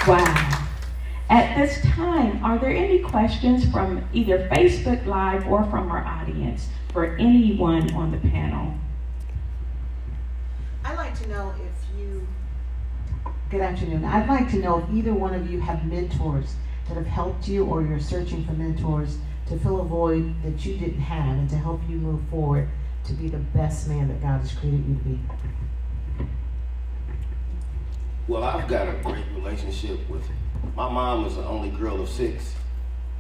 Wow. At this time, are there any questions from either Facebook Live or from our audience for anyone on the panel? I'd like to know if you, Good afternoon. I'd like to know if either one of you have mentors that have helped you, or you're searching for mentors to fill a void that you didn't have and to help you move forward to be the best man that God has created you to be. Well, I've got a great relationship with, my mom is the only girl of 6,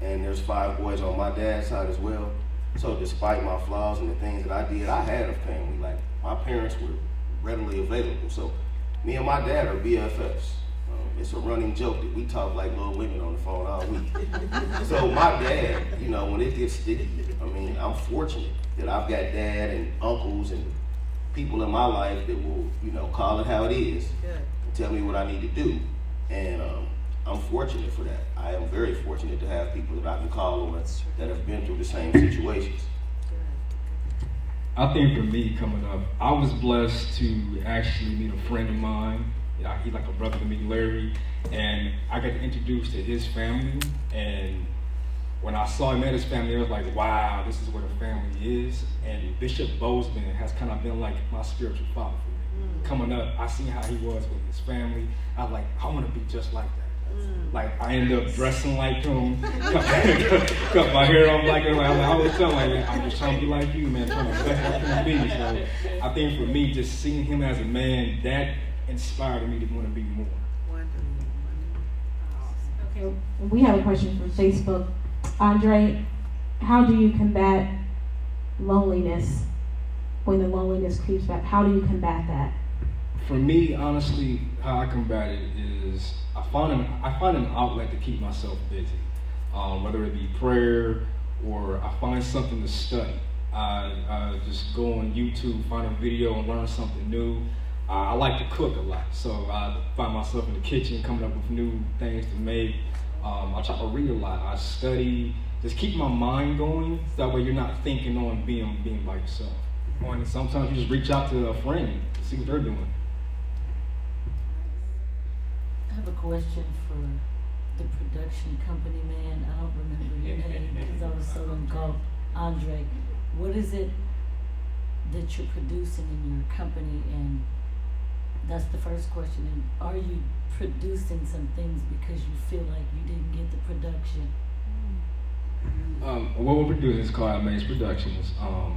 and there's 5 boys on my dad's side as well. So despite my flaws and the things that I did, I had a family. Like, my parents were readily available. So me and my dad are BFFs. It's a running joke that we talk like little women on the phone all week. So my dad, you know, when it gets sticky, I mean, I'm fortunate that I've got dad and uncles and people in my life that will, you know, call it how it is and tell me what I need to do. And I'm fortunate for that. I am very fortunate to have people that I can call on that have been through the same situations. I think for me coming up, I was blessed to actually meet a friend of mine. He's like a brother to me, Larry, and I got introduced to his family. And when I saw him at his family, I was like, wow, this is what a family is. And Bishop Bozeman has kind of been like my spiritual father for me. Coming up, I seen how he was with his family. I was like, I want to be just like that. Like, I ended up dressing like him, cut my hair off like him. I always tell him, like, I'm just trying to be like you, man, trying to be best I can be. So I think for me, just seeing him as a man, that inspired me to want to be more. Okay, we have a question from Facebook. Andre, how do you combat loneliness when the loneliness creeps back? How do you combat that? For me, honestly, how I combat it is I find an outlet to keep myself busy, whether it be prayer or I find something to study. I just go on YouTube, find a video and learn something new. I like to cook a lot, so I find myself in the kitchen coming up with new things to make. I try to read a lot. I study, just keep my mind going, so that way you're not thinking on being by yourself. And sometimes you just reach out to a friend to see what they're doing. I have a question for the production company man. I don't remember your name because I was so involved. Andre, what is it that you're producing in your company? And that's the first question. And are you producing some things because you feel like you didn't get the production? What we're doing is called Maze Productions.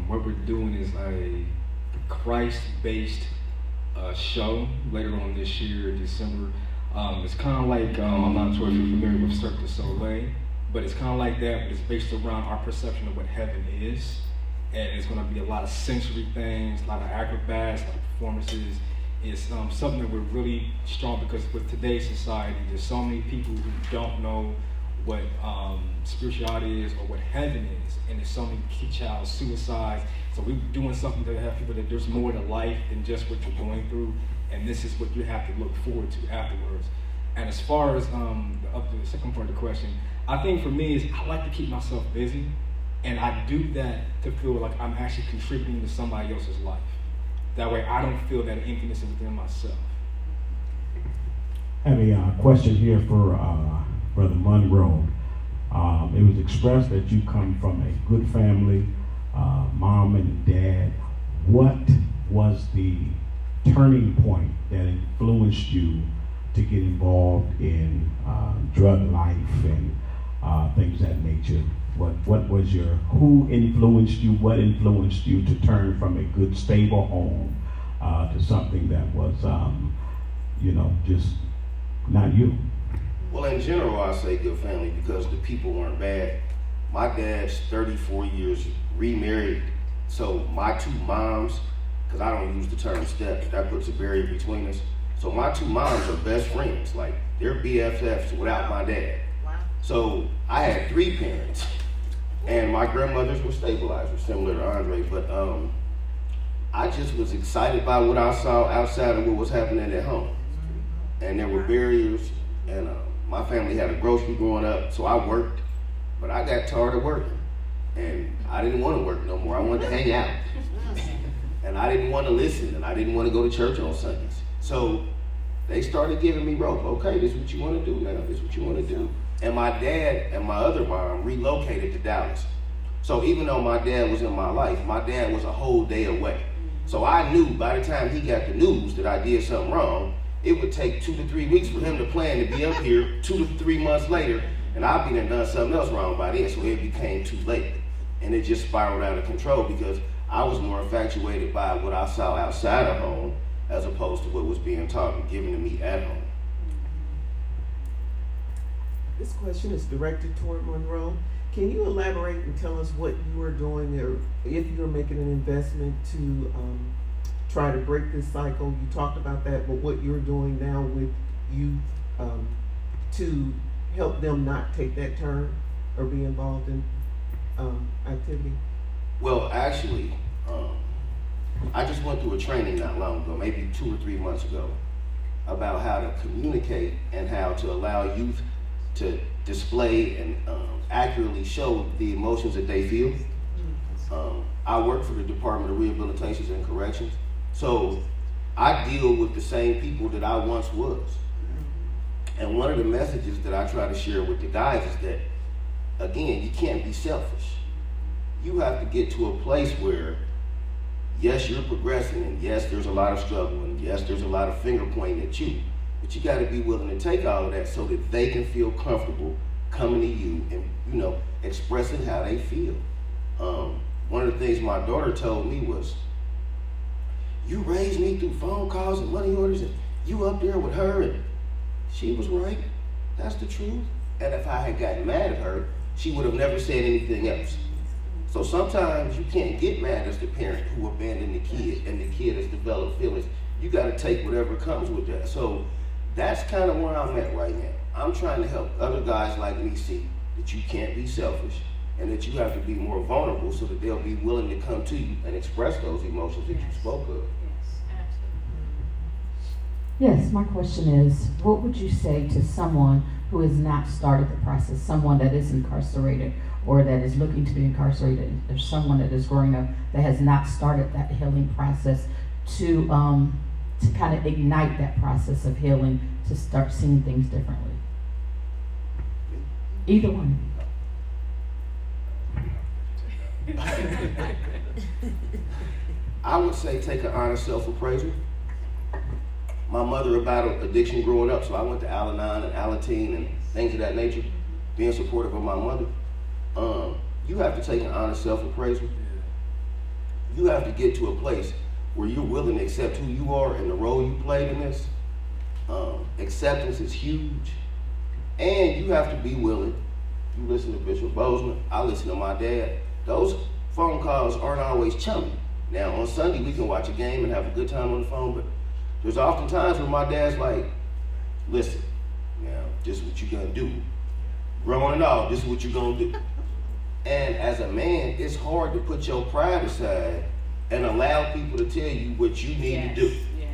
What we're doing is a Christ-based show later on this year, December. It's kind of like, I'm not sure if you're familiar with Cirque du Soleil, but it's kind of like that, but it's based around our perception of what heaven is. And it's going to be a lot of sensory things, a lot of acrobats, a lot of performances. It's something that we're really strong because with today's society, there's so many people who don't know what spirituality is or what heaven is, and there's so many child suicides. So we're doing something to have people that there's more to life than just what you're going through, and this is what you have to look forward to afterwards. And as far as the second part of the question, I think for me is I like to keep myself busy, and I do that to feel like I'm actually contributing to somebody else's life. That way I don't feel that emptiness within myself. I have a question here for Brother Monroe. It was expressed that you come from a good family, mom and dad. What was the turning point that influenced you to get involved in drug life and things of that nature? What was who influenced you? What influenced you to turn from a good, stable home to something that was, just not you? Well, in general, I say good family because the people weren't bad. My dad's 34 years remarried, so my 2 moms, because I don't use the term step, that puts a barrier between us. So my 2 moms are best friends, like they're BFFs without my dad. So I had 3 parents, and my grandmothers were stabilizers, similar to Andre, but I just was excited by what I saw outside of what was happening at home. And there were barriers, and my family had a grocery growing up, so I worked, but I got tired of working. And I didn't want to work no more. I wanted to hang out. And I didn't want to listen, and I didn't want to go to church on Sundays. So they started giving me rope. Okay, this is what you want to do now. This is what you want to do. And my dad and my other mom relocated to Dallas. So even though my dad was in my life, my dad was a whole day away. So I knew by the time he got the news that I did something wrong, it would take 2 to 3 weeks for him to plan to be up here 2 to 3 months later, and I'd be done something else wrong by then, so it became too late. And it just spiraled out of control because I was more infatuated by what I saw outside of home as opposed to what was being taught and given to me at home. This question is directed toward Monroe. Can you elaborate and tell us what you are doing, or if you're making an investment to try to break this cycle? You talked about that, but what you're doing now with youth to help them not take that turn or be involved in activity? Well, actually, I just went through a training not long ago, maybe 2 or 3 months ago, about how to communicate and how to allow youth to display and accurately show the emotions that they feel. I work for the Department of Rehabilitations and Corrections, so I deal with the same people that I once was. And one of the messages that I try to share with the guys is that, again, you can't be selfish. You have to get to a place where, yes, you're progressing, and yes, there's a lot of struggle, and yes, there's a lot of finger pointing at you, but you got to be willing to take all of that so that they can feel comfortable coming to you and, expressing how they feel. One of the things my daughter told me was, you raised me through phone calls and money orders, and you up there with her, and she was right. That's the truth. And if I had gotten mad at her, she would have never said anything else. So sometimes you can't get mad as the parent who abandoned the kid and the kid has developed feelings. You got to take whatever comes with that. So that's kind of where I'm at right now. I'm trying to help other guys like me see that you can't be selfish and that you have to be more vulnerable so that they'll be willing to come to you and express those emotions that you spoke of. Yes, my question is, what would you say to someone who has not started the process, someone that is incarcerated or that is looking to be incarcerated, or someone that is growing up that has not started that healing process to kind of ignite that process of healing, to start seeing things differently? Either one. I would say take an honest self-appraisal. My mother battled addiction growing up, so I went to Al-Anon and Alateen and things of that nature, being supportive of my mother. You have to take an honest self-appraisal. You have to get to a place where you're willing to accept who you are and the role you played in this. Acceptance is huge. And you have to be willing. You listen to Bishop Bozeman, I listen to my dad. Those phone calls aren't always chummy. Now, on Sunday, we can watch a game and have a good time on the phone, but there's often times when my dad's like, listen, now, this is what you're gonna do. Growing and all, this is what you're gonna do. And as a man, it's hard to put your pride aside and allow people to tell you what you need to do. Yes.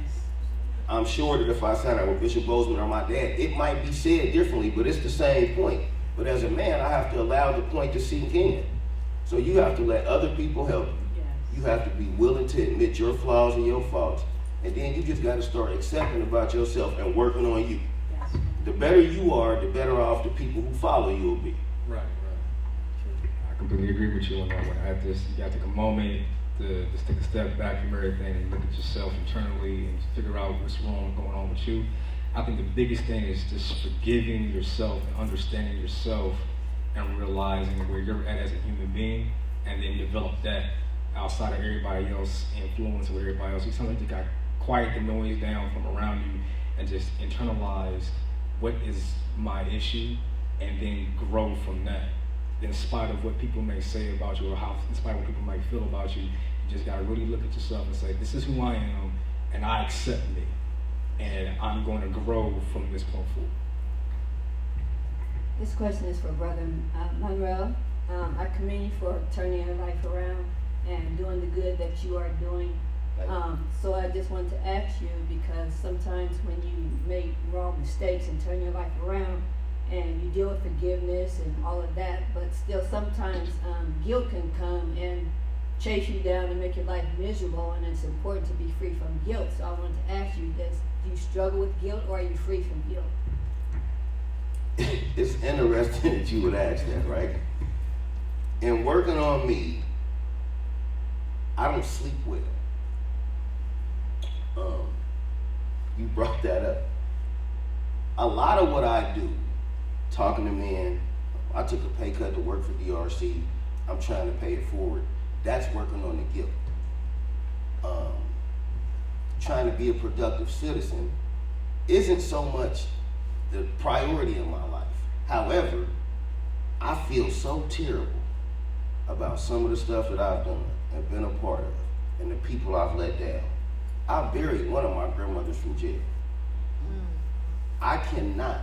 I'm sure that if I sat out with Bishop Bozeman or my dad, it might be said differently, but it's the same point. But as a man, I have to allow the point to sink in. So you have to let other people help you. Yes. You have to be willing to admit your flaws and your faults. And then you just got to start accepting about yourself and working on you. Yes. The better you are, the better off the people who follow you will be. Right. I completely agree with you on that one. At this, you got to take a moment to just take a step back from everything and look at yourself internally and figure out what's wrong going on with you. I think the biggest thing is just forgiving yourself and understanding yourself and realizing where you're at as a human being, and then develop that outside of everybody else, influence with everybody else. You sometimes you got to quiet the noise down from around you and just internalize what is my issue, and then grow from that. In spite of what people may say about you, or how, in spite of what people might feel about you, you just gotta really look at yourself and say, this is who I am, and I accept me, and I'm going to grow from this point forward. This question is for Brother Monroe. I commend you for turning your life around and doing the good that you are doing. So I just wanted to ask you, because sometimes when you make wrong mistakes and turn your life around, and you deal with forgiveness and all of that, but still sometimes guilt can come and chase you down and make your life miserable, and it's important to be free from guilt. So I wanted to ask you this: do you struggle with guilt, or are you free from guilt? It's interesting that you would ask that, right? In working on me, I don't sleep well. You brought that up. A lot of what I do, talking to men, I took a pay cut to work for DRC. I'm trying to pay it forward. That's working on the guilt. Trying to be a productive citizen isn't so much the priority in my life. However, I feel so terrible about some of the stuff that I've done and been a part of and the people I've let down. I buried one of my grandmothers from jail. I cannot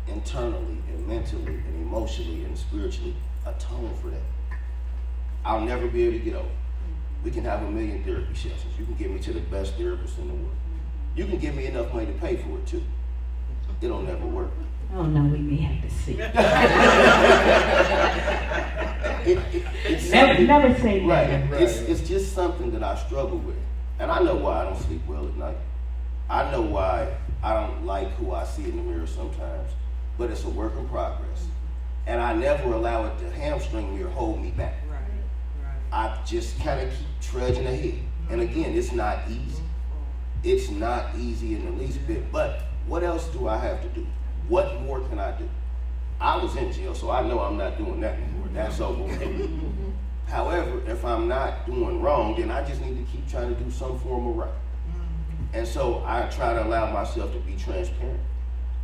internally and mentally and emotionally and spiritually atone for that. I'll never be able to get over. We can have 1 million therapy sessions. You can get me to the best therapist in the world. You can give me enough money to pay for it too. It'll never work. Oh no, we may have to see. It's never say right. never. It's just something that I struggle with. And I know why I don't sleep well at night. I know why I don't like who I see in the mirror sometimes. But it's a work in progress. And I never allow it to hamstring me or hold me back. I just kind of keep trudging ahead. And again, it's not easy. It's not easy in the least bit. But what else do I have to do? What more can I do? I was in jail, so I know I'm not doing that anymore. That's over with. However, if I'm not doing wrong, then I just need to keep trying to do some form of right. And so I try to allow myself to be transparent.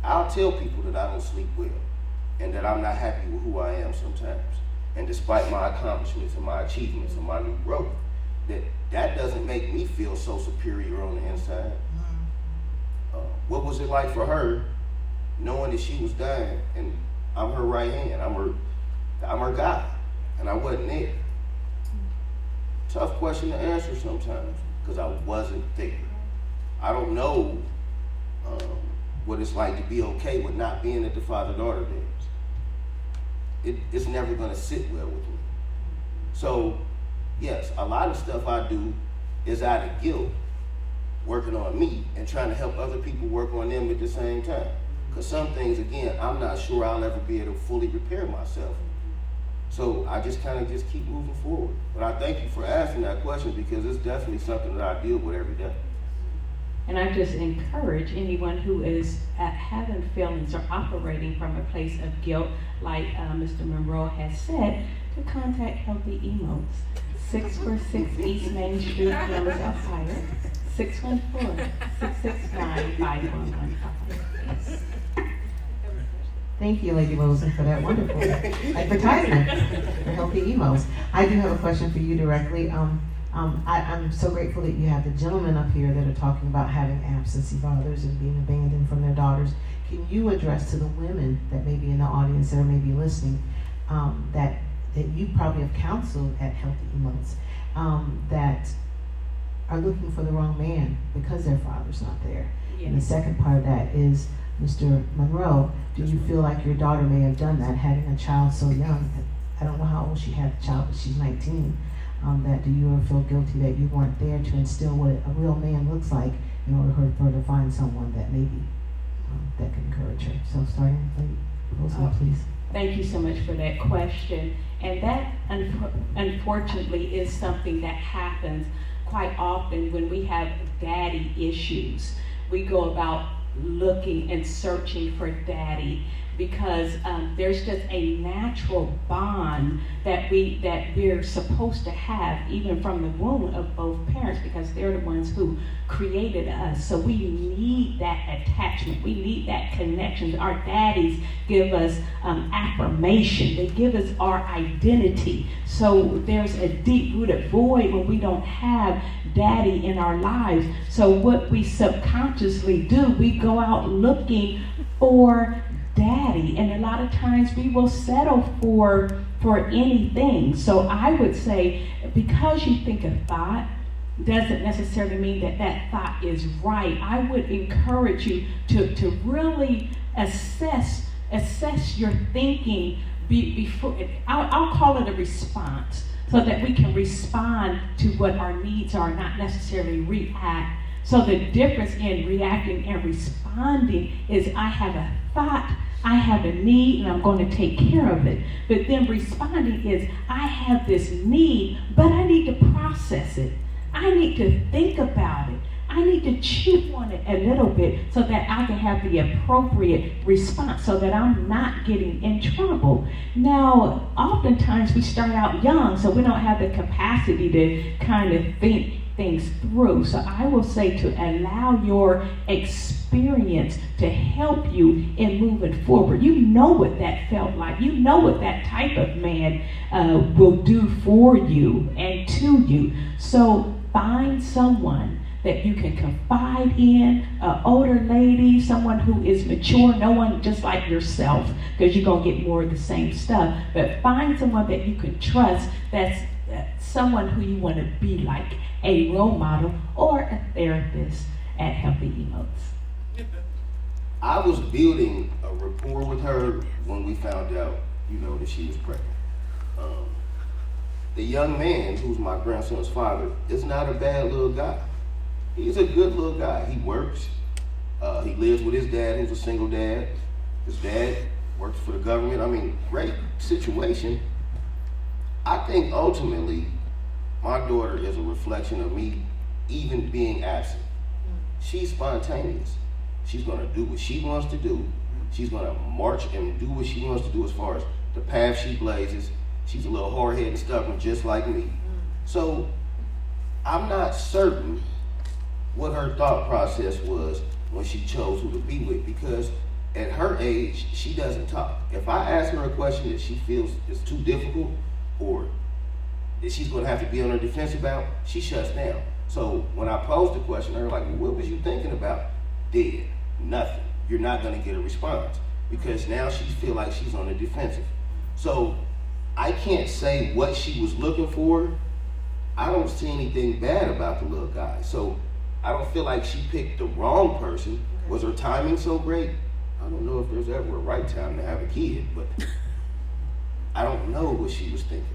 I'll tell people that I don't sleep well and that I'm not happy with who I am sometimes. And despite my accomplishments and my achievements and my new growth, that doesn't make me feel so superior on the inside. What was it like for her knowing that she was dying and I'm her right hand, I'm her guy, and I wasn't there? Tough question to answer sometimes because I wasn't there. I don't know what it's like to be okay with not being at the father-daughter dance. It's never going to sit well with me. So, yes, a lot of stuff I do is out of guilt, working on me and trying to help other people work on them at the same time. Because some things, again, I'm not sure I'll ever be able to fully repair myself. So I just kind of just keep moving forward. But I thank you for asking that question because it's definitely something that I deal with every day. And I just encourage anyone who is having feelings or operating from a place of guilt, like Mr. Monroe has said, to contact Healthy Emos. 646 East Main Street, Columbus, Ohio. 614-669-5115. Thank you, Lady Rosen, for that wonderful advertisement for Healthy Emos. I do have a question for you directly. I'm so grateful that you have the gentlemen up here that are talking about having absentee fathers and being abandoned from their daughters. Can you address to the women that may be in the audience that are maybe listening that you probably have counseled at Healthy Emos that are looking for the wrong man because their father's not there? Yes. And the second part of that is, Mr. Monroe, do you feel like your daughter may have done that, having a child so young? I don't know how old she had the child, but she's 19. That do you ever feel guilty that you weren't there to instill what a real man looks like in order for her to find someone that maybe that can encourage her? So starting with Rosemary, please. Thank you so much for that question. And that, unfortunately, is something that happens quite often when we have daddy issues. We go about looking and searching for daddy because there's just a natural bond that we're supposed to have even from the womb of both parents because they're the ones who created us. So we need that attachment. We need that connection. Our daddies give us affirmation. They give us our identity. So there's a deep-rooted void when we don't have daddy in our lives. So what we subconsciously do, we go out looking for daddy, and a lot of times we will settle for anything. So I would say, because you think a thought doesn't necessarily mean that thought is right. I would encourage you to really assess your thinking before. I'll call it a response, so that we can respond to what our needs are, not necessarily react So the difference in reacting and responding is I have a thought, I have a need, and I'm going to take care of it. But then responding is I have this need, but I need to process it. I need to think about it. I need to chew on it a little bit so that I can have the appropriate response so that I'm not getting in trouble. Now, oftentimes we start out young, so we don't have the capacity to kind of think things through. So I will say to allow your experience to help you in moving forward. You know what that felt like. You know what that type of man will do for you and to you. So find someone that you can confide in, an older lady, someone who is mature, no one just like yourself, because you're going to get more of the same stuff. But find someone that you can trust, that's someone who you want to be like, a role model or a therapist at Healthy Emotes. I was building a rapport with her when we found out, that she was pregnant. The young man, who's my grandson's father, is not a bad little guy. He's a good little guy. He works. He lives with his dad, who's a single dad. His dad works for the government. I mean, great situation. I think ultimately, my daughter is a reflection of me even being absent. She's spontaneous. She's going to do what she wants to do. She's going to march and do what she wants to do as far as the path she blazes. She's a little hard-headed and stubborn, just like me. So I'm not certain what her thought process was when she chose who to be with, because at her age, she doesn't talk. If I ask her a question that she feels is too difficult or that she's going to have to be on her defense about, she shuts down. So when I posed the question to her, like, well, what was you thinking about? Dead. Nothing. You're not going to get a response, because now she feels like she's on the defensive. So I can't say what she was looking for. I don't see anything bad about the little guy. So I don't feel like she picked the wrong person. Was her timing so great? I don't know if there's ever a right time to have a kid, but I don't know what she was thinking.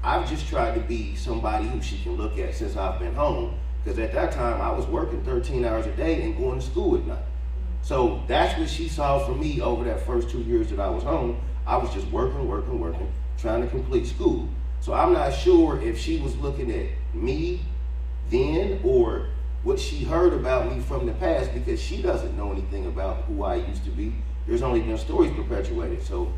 I've just tried to be somebody who she can look at since I've been home, because at that time I was working 13 hours a day and going to school at night. So that's what she saw from me over that first 2 years that I was home. I was just working, trying to complete school. So I'm not sure if she was looking at me then or what she heard about me from the past, because she doesn't know anything about who I used to be. There's only been stories perpetuated, so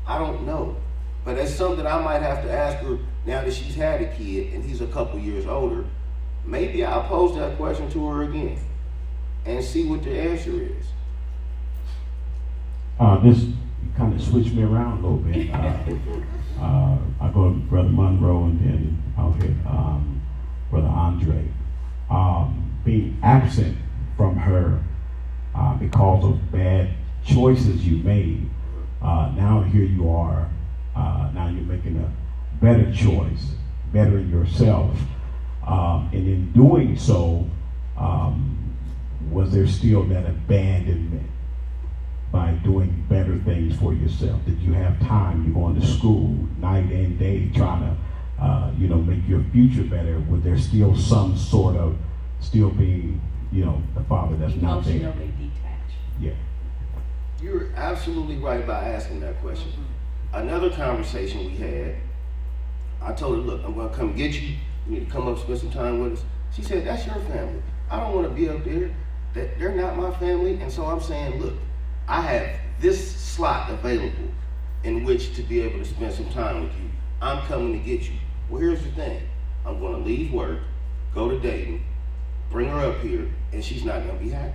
I don't know. But that's something I might have to ask her now that she's had a kid and he's a couple years older. Maybe I'll pose that question to her again and see what the answer is. This kind of switched me around a little bit. I go to Brother Monroe and then I'll hit Brother Andre. Being absent from her because of bad choices you made, now here you are, now you're making a better choice, bettering yourself. And in doing so, was there still that abandonment by doing better things for yourself? Did you have time? You're going to school night and day trying to make your future better. Was there still some sort of still being, the father that's not there? Emotionally detached. Yeah. You're absolutely right by asking that question. Another conversation we had, I told her, look, I'm going to come get you. You need to come up, spend some time with us. She said, that's your family. I don't want to be up there. They're not my family. And so I'm saying, look, I have this slot available in which to be able to spend some time with you. I'm coming to get you. Well, here's the thing. I'm going to leave work, go to Dayton, bring her up here, and she's not going to be happy.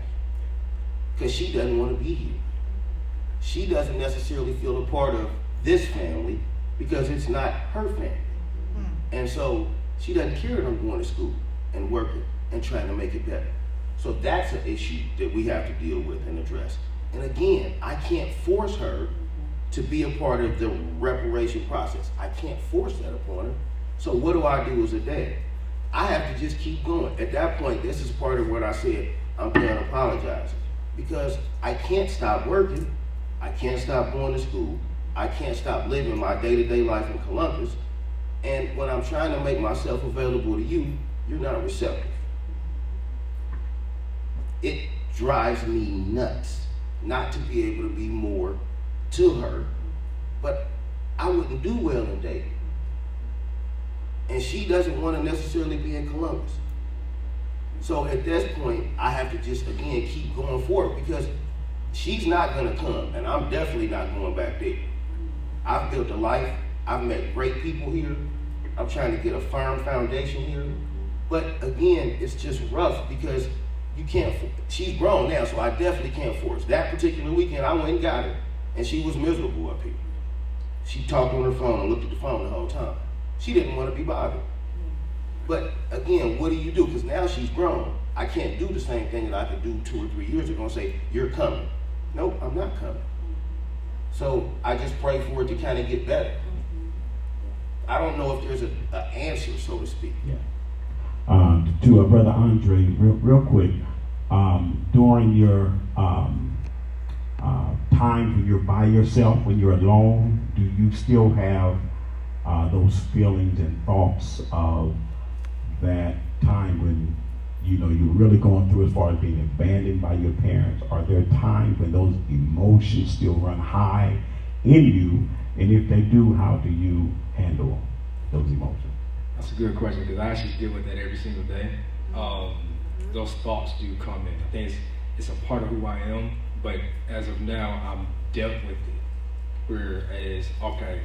Because she doesn't want to be here. She doesn't necessarily feel a part of this family because it's not her family. And so she doesn't care that I'm going to school and working and trying to make it better. So that's an issue that we have to deal with and address. And again, I can't force her to be a part of the reparation process. I can't force that upon her. So what do I do as a dad? I have to just keep going. At that point, this is part of what I said, I'm done apologizing. Because I can't stop working. I can't stop going to school. I can't stop living my day-to-day life in Columbus. And when I'm trying to make myself available to you, you're not receptive. it drives me nuts not to be able to be more to her, but I wouldn't do well in dating. And she doesn't want to necessarily be in Columbus. So at this point, I have to just, again, keep going forward because she's not going to come, and I'm definitely not going back there. I've built a life. I've met great people here. I'm trying to get a firm foundation here. But again, it's just rough because you can't, she's grown now, so I definitely can't force. That particular weekend, I went and got her, and she was miserable up here. She talked on her phone and looked at the phone the whole time. She didn't want to be bothered. But again, what do you do? Because now she's grown. I can't do the same thing that I could do 2 or 3 years ago and say, you're coming. Nope, I'm not coming. So I just pray for it to kind of get better. I don't know if there's an answer, so to speak. Yeah. To Brother Andre, real quick, during your time when you're by yourself, when you're alone, do you still have those feelings and thoughts of that time when you're really going through as far as being abandoned by your parents? Are there times when those emotions still run high in you? And if they do, how do you handle those emotions? That's a good question because I actually deal with that every single day. Those thoughts do come in. I think it's a part of who I am, but as of now, I'm dealt with it. Whereas, okay,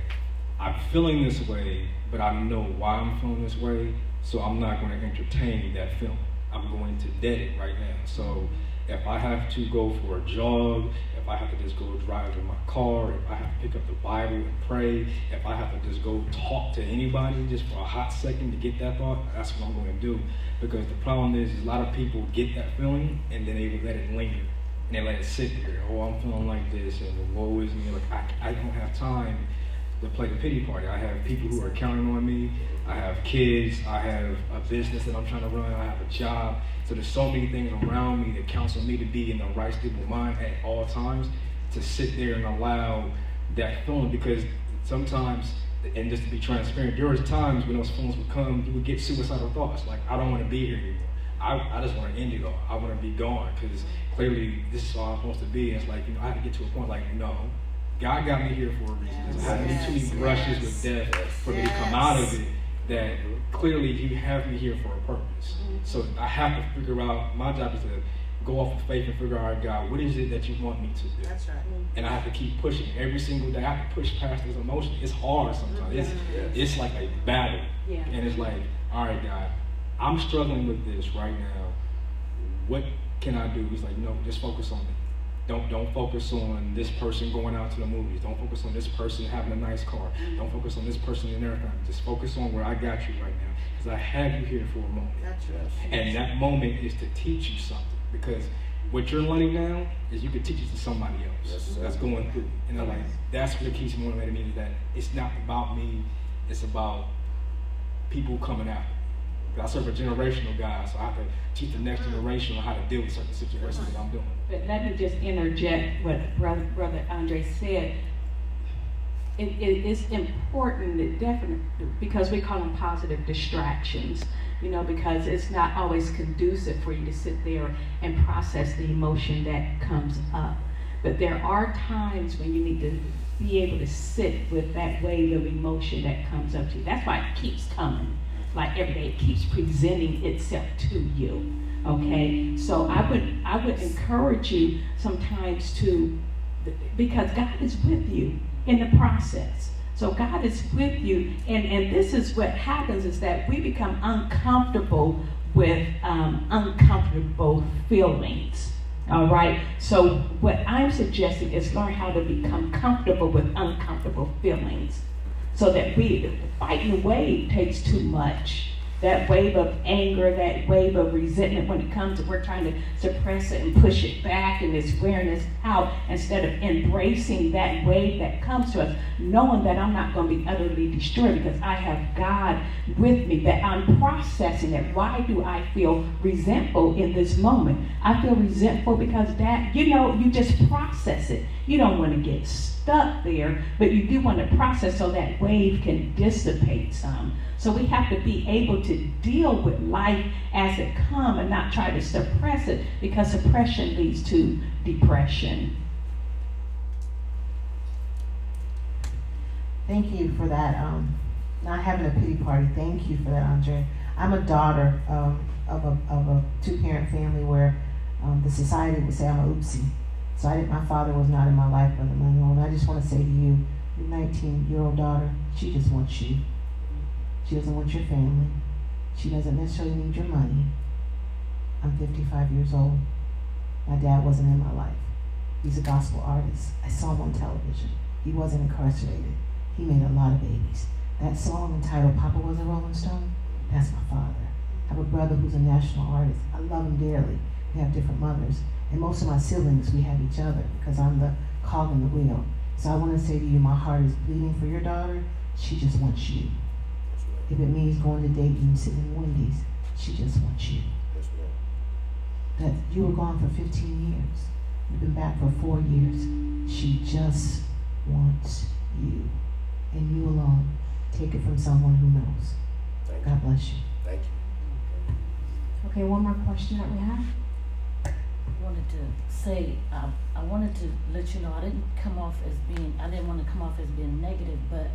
I'm feeling this way, but I know why I'm feeling this way, so I'm not going to entertain that feeling. I'm going to dead it right now. So if I have to go for a jog, if I have to just go drive in my car, if I have to pick up the Bible and pray, if I have to just go talk to anybody just for a hot second to get that thought, that's what I'm going to do. Because the problem is a lot of people get that feeling and then they let it linger. And they let it sit there. Oh, I'm feeling like this, and woe is me. Like I don't have time to play the pity party. I have people who are counting on me. I have kids. I have a business that I'm trying to run. I have a job. So there's so many things around me that counsel me to be in the right stable mind at all times, to sit there and allow that feeling. Because sometimes, and just to be transparent, there was times when those feelings would come, you would get suicidal thoughts. Like, I don't want to be here anymore. I just want to end it all. I want to be gone because clearly this is all I'm supposed to be. And it's like, I have to get to a point like, no, God got me here for a reason. There's not too many brushes with death for me to come out of it. That clearly you have me here for a purpose. So I have to figure out, my job is to go off of faith and figure out, God, what is it that you want me to do? That's right. And I have to keep pushing every single day. I have to push past this emotion. It's hard sometimes. It's like a battle. Yeah. And it's like, all right, God, I'm struggling with this right now. What can I do? He's like, no, just focus on me. Don't focus on this person going out to the movies. Don't focus on this person having a nice car. Don't focus on this person in their family. Just focus on where I got you right now. Because I have you here for a moment. That's right. And that moment is to teach you something. Because what you're learning now is you can teach it to somebody else that's going through. And I'm like, that's what keeps motivating me, is that it's not about me, it's about people coming out. I serve a generational God, so I have to teach the next generation on how to deal with certain situations that I'm doing. But let me just interject what Brother Andre said. It's important, definitely, because we call them positive distractions, because it's not always conducive for you to sit there and process the emotion that comes up. But there are times when you need to be able to sit with that wave of emotion that comes up to you. That's why it keeps coming. Like every day, it keeps presenting itself to you. Okay, so I would encourage you sometimes to, because God is with you in the process. So God is with you, and this is what happens, is that we become uncomfortable with uncomfortable feelings. All right. So what I'm suggesting is learn how to become comfortable with uncomfortable feelings. So that fighting the wave takes too much. That wave of anger, that wave of resentment, when it comes, we're trying to suppress it and push it back, and it's wearing us out, instead of embracing that wave that comes to us, knowing that I'm not going to be utterly destroyed because I have God with me, that I'm processing it. Why do I feel resentful in this moment? I feel resentful because that, you just process it. You don't want to get stuck there, but you do want to process so that wave can dissipate some. So we have to be able to to deal with life as it comes and not try to suppress it, because suppression leads to depression. Thank you for that. Not having a pity party. Thank you for that, Andre. I'm a daughter of a two-parent family where the society would say I'm a oopsie. So my father was not in my life, Brother Manuel. And I just want to say to you, your 19-year-old daughter, she just wants you. She doesn't want your family. She doesn't necessarily need your money. I'm 55 years old. My dad wasn't in my life. He's a gospel artist. I saw him on television. He wasn't incarcerated. He made a lot of babies. That song entitled Papa Was a Rolling Stone, that's my father. I have a brother who's a national artist. I love him dearly. We have different mothers. And most of my siblings, we have each other because I'm the cog in the wheel. So I want to say to you, my heart is bleeding for your daughter. She just wants you. If it means going to Dayton and sitting in Wendy's, she just wants you. That you were gone for 15 years. You've been back for 4 years. She just wants you. And you alone. Take it from someone who knows. God bless you. Thank you. Okay, one more question that we have. I wanted to say, I wanted to let you know I didn't want to come off as being negative, but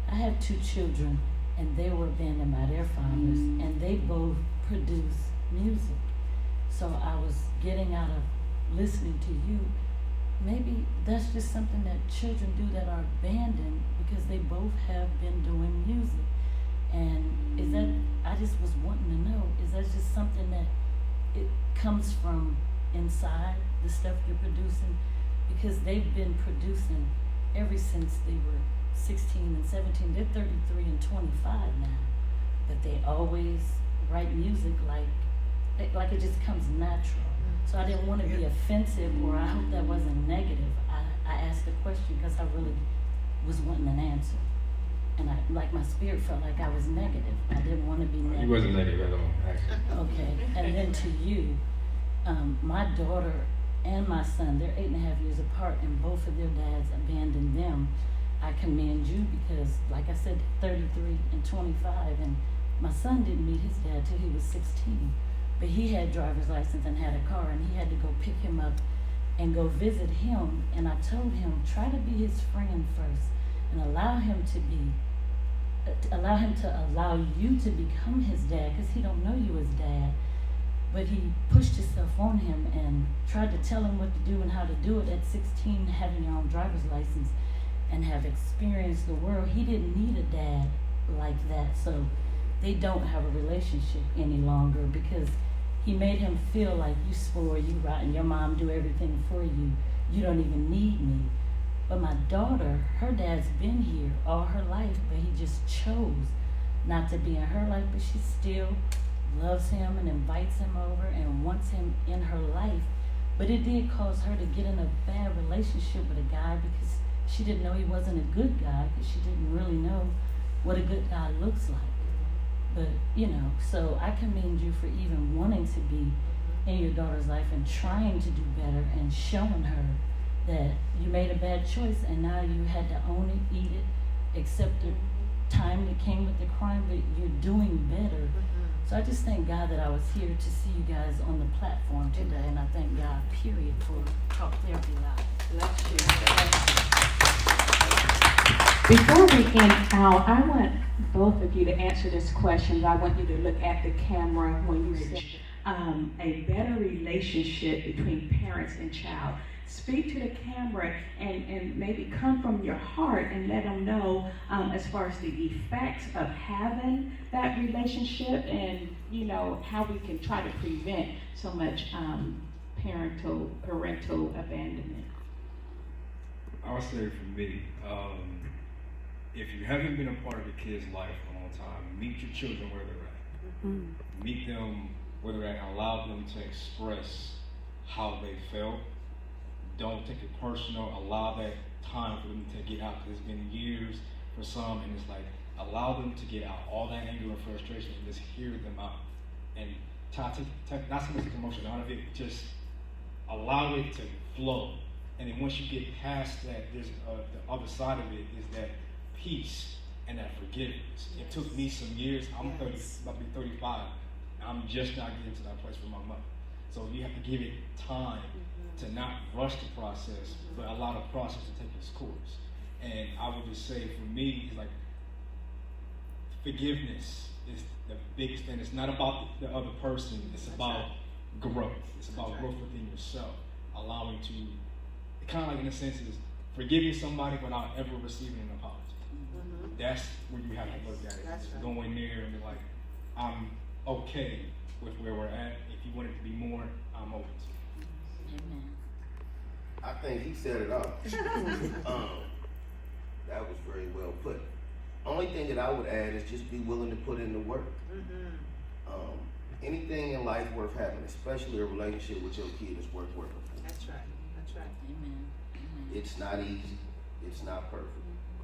I have 2 children and they were abandoned by their fathers and they both produce music. So I was getting out of listening to you. Maybe that's just something that children do that are abandoned because they both have been doing music. And is that, I just was wanting to know, is that just something that it comes from inside the stuff you're producing? Because they've been producing ever since they were 16 and 17. They're 33 and 25 now. But they always write music like it just comes natural. So I didn't want to be offensive, or I hope that wasn't negative. I asked a question because I really was wanting an answer. And my spirit felt like I was negative. I didn't want to be negative. You wasn't negative at all, actually. Okay, and then to you, my daughter and my son, they're 8.5 years apart, and both of their dads abandoned them. I commend you because, like I said, 33 and 25, and my son didn't meet his dad till he was 16. But he had driver's license and had a car, and he had to go pick him up and go visit him. And I told him, try to be his friend first, and allow him to allow you to become his dad, because he don't know you as dad. But he pushed himself on him and tried to tell him what to do and how to do it. At 16, having your own driver's license and have experienced the world, he didn't need a dad like that. So they don't have a relationship any longer because he made him feel like you swore, you rotten, your mom do everything for you. You don't even need me. But my daughter, her dad's been here all her life, but he just chose not to be in her life, but she still loves him and invites him over and wants him in her life. But it did cause her to get in a bad relationship with a guy because she didn't know he wasn't a good guy, because she didn't really know what a good guy looks like. But, so I commend you for even wanting to be in your daughter's life and trying to do better and showing her that you made a bad choice and now you had to own it, eat it, accept the time that came with the crime, but you're doing better. So I just thank God that I was here to see you guys on the platform today, and I thank God, period, for Talk Therapy Live. Bless you. Before we end out, I want both of you to answer this question. I want you to look at the camera when you say a better relationship between parents and child. Speak to the camera and maybe come from your heart and let them know as far as the effects of having that relationship and, how we can try to prevent so much parental abandonment. I would say for me, if you haven't been a part of a kid's life for a long time, meet your children where they're at. Mm-hmm. Meet them where they're at and allow them to express how they felt. Don't take it personal. Allow that time for them to get out, because it's been years for some, and it's like, allow them to get out all that anger and frustration and just hear them out. And not so much emotion out of it, just allow it to flow. And then once you get past that, there's the other side of it is that peace and that forgiveness. It took me some years. I'm 30, about to be 35. I'm just not getting to that place with my mother. So you have to give it time to not rush the process, but allow the process to take its course. And I would just say, for me, it's like forgiveness is the biggest thing. It's not about the other person. It's about growth. It's about growth within yourself. Allowing to, kind of like in a sense, is forgiving somebody without ever receiving an apology. That's where you have to look at it. Just go in there and be like, I'm okay with where we're at. If you want it to be more, I'm open to it. Amen. I think he said it all. That was very well put. Only thing that I would add is just be willing to put in the work. Anything in life worth having, especially a relationship with your kid, is worth working for. That's right. That's right. Amen. It's not easy. It's not perfect.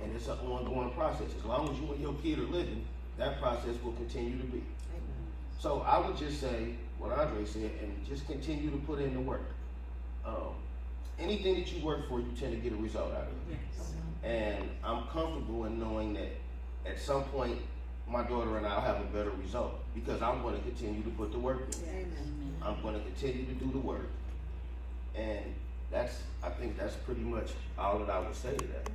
And it's an ongoing process. As long as you and your kid are living, that process will continue to be. Amen. So I would just say what Andre said and just continue to put in the work. Anything that you work for, you tend to get a result out of it. Yes. And I'm comfortable in knowing that at some point, my daughter and I will have a better result because I'm going to continue to put the work in. Amen. I'm going to continue to do the work. And I think that's pretty much all that I would say to that.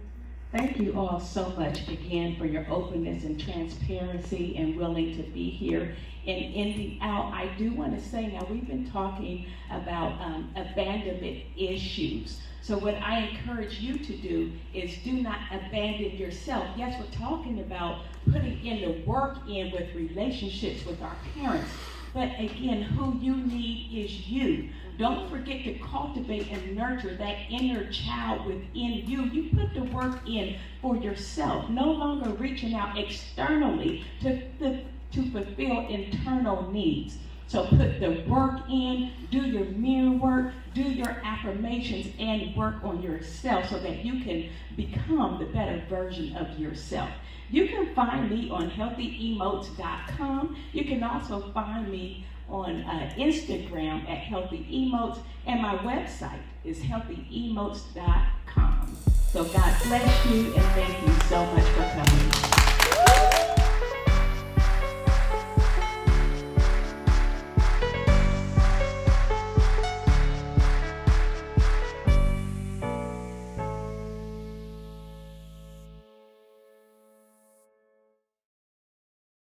Thank you all so much again for your openness and transparency and willing to be here. And ending out, I do want to say now we've been talking about abandonment issues. So what I encourage you to do is do not abandon yourself. Yes, we're talking about putting in the work in with relationships with our parents. But again, who you need is you. Don't forget to cultivate and nurture that inner child within you. You put the work in for yourself, no longer reaching out externally to fulfill internal needs. So put the work in, do your mirror work, do your affirmations, and work on yourself so that you can become the better version of yourself. You can find me on healthyemotes.com. You can also find me on Instagram at healthyemotes, and my website is healthyemotes.com. So God bless you, and thank you so much for coming.